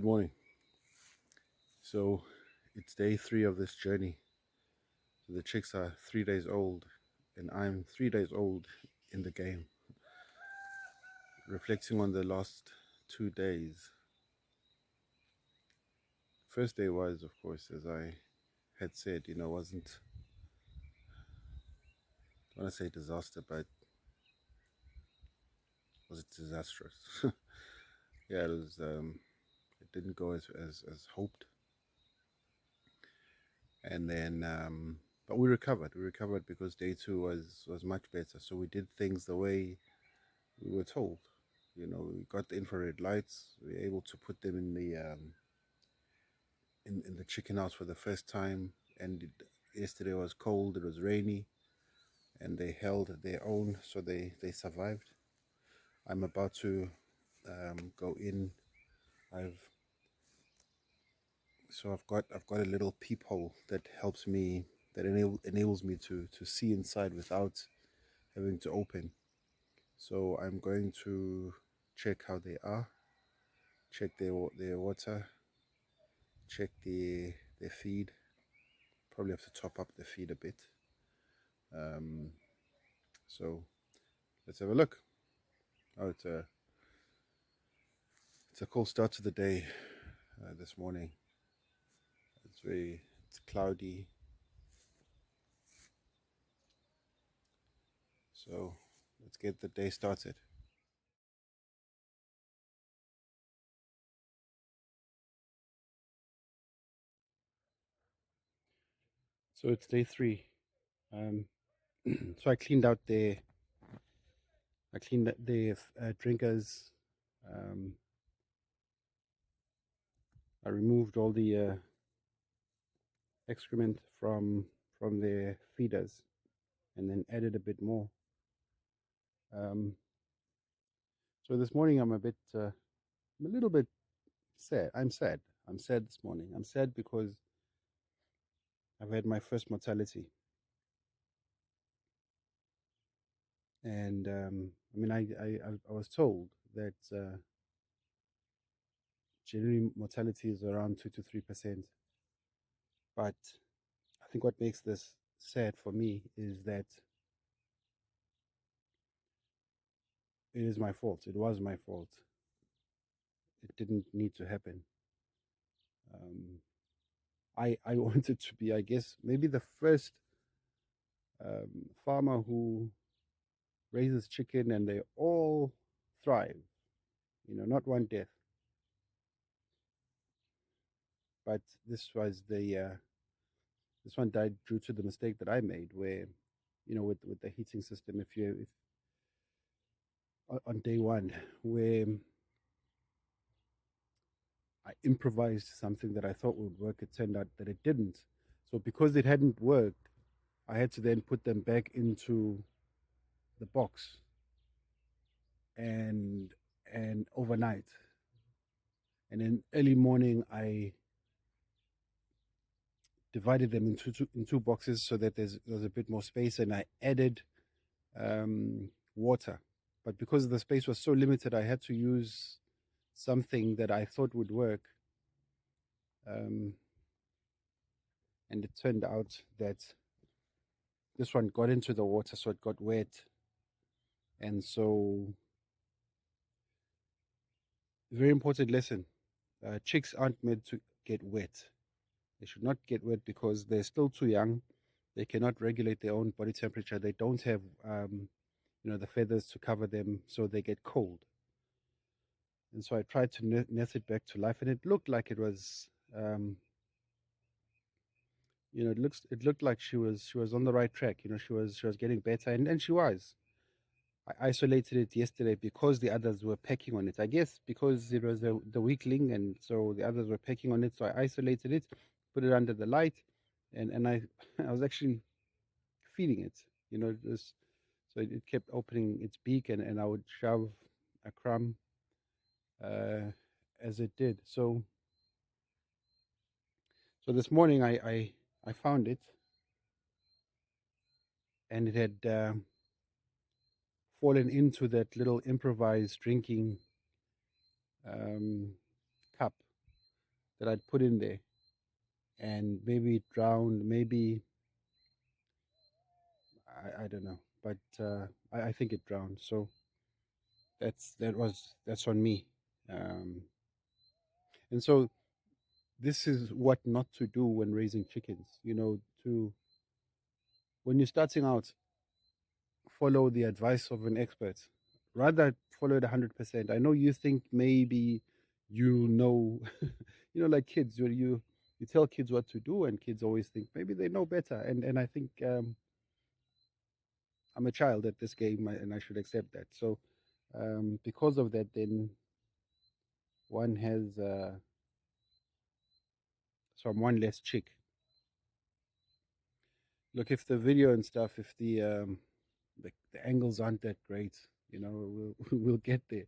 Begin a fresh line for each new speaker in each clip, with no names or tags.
Good morning. So it's day 3 of this journey. So the chicks are 3 days old, and I'm 3 days old in the game. Reflecting on the last 2 days. First day was, of course, as I had said, wasn't, I don't want to say disaster, but was it disastrous? Yeah, it was. It didn't go as hoped, and then but we recovered. We recovered because day 2 was much better. So we did things the way we were told. We got the infrared lights. We were able to put them in the in the chicken house for the first time. And yesterday was cold. It was rainy, and they held their own, so they survived. I'm about to go in. I've I've got a little peephole that helps me, that enables me to see inside without having to open. So I'm going to check how they are, check their water, check their feed. Probably have to top up the feed a bit. Um, so let's have a look. Oh, it's a cool start to the day this morning. It's cloudy. So let's get the day started. So it's day 3. Um, so I cleaned out their drinkers. Um, I removed all the excrement from their feeders, and then added a bit more. So this morning I'm a little bit sad. I'm sad. I'm sad this morning. I'm sad because I've had my first mortality, and I mean, I was told that generally mortality is around 2 to 3%. But I think what makes this sad for me is that it is my fault. It was my fault. It didn't need to happen. Um, I wanted to be, I guess, maybe the first farmer who raises chicken and they all thrive. Not one death. But this one died due to the mistake that I made, where with the heating system, if on day 1, where I improvised something that I thought would work, it turned out that it didn't. So because it hadn't worked, I had to then put them back into the box and overnight. And then early morning, I divided them in two boxes so that there's a bit more space, and I added water. But because the space was so limited, I had to use something that I thought would work. Um, and it turned out that this one got into the water, so it got wet. And so, very important lesson: chicks aren't meant to get wet. They should not get wet because they're still too young. They cannot regulate their own body temperature. They don't have, the feathers to cover them, so they get cold. And so I tried to nurse it back to life, and it looked like it was, it looked like she was on the right track. She was getting better, and she was. I isolated it yesterday because the others were pecking on it. I guess because it was the weakling, and so the others were pecking on it. So I isolated it, put it under the light, and I I was actually feeding it. Just so it kept opening its beak, and I would shove a crumb uh, as it did. So this morning I found it, and it had fallen into that little improvised drinking um, cup. that I'd put in there, and maybe it drowned. Maybe I don't know, but I think it drowned. So that's on me. Um, and so this is what not to do when raising chickens. To when you're starting out, follow the advice of an expert. Rather follow it 100%. I know you think maybe you know, like kids. You tell kids what to do, and kids always think maybe they know better. And I think I'm a child at this game, and I should accept that. So because of that, then one has one less chick. Look, if the video and stuff, if the angles aren't that great, we'll we'll get there.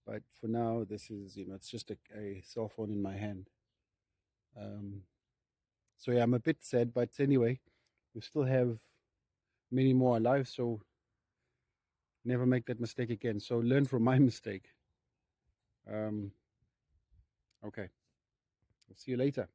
But for now, this is it's just a cell phone in my hand. Um, so yeah, I'm a bit sad, but anyway, we still have many more alive, so never make that mistake again. So learn from my mistake. Um, okay, I'll see you later.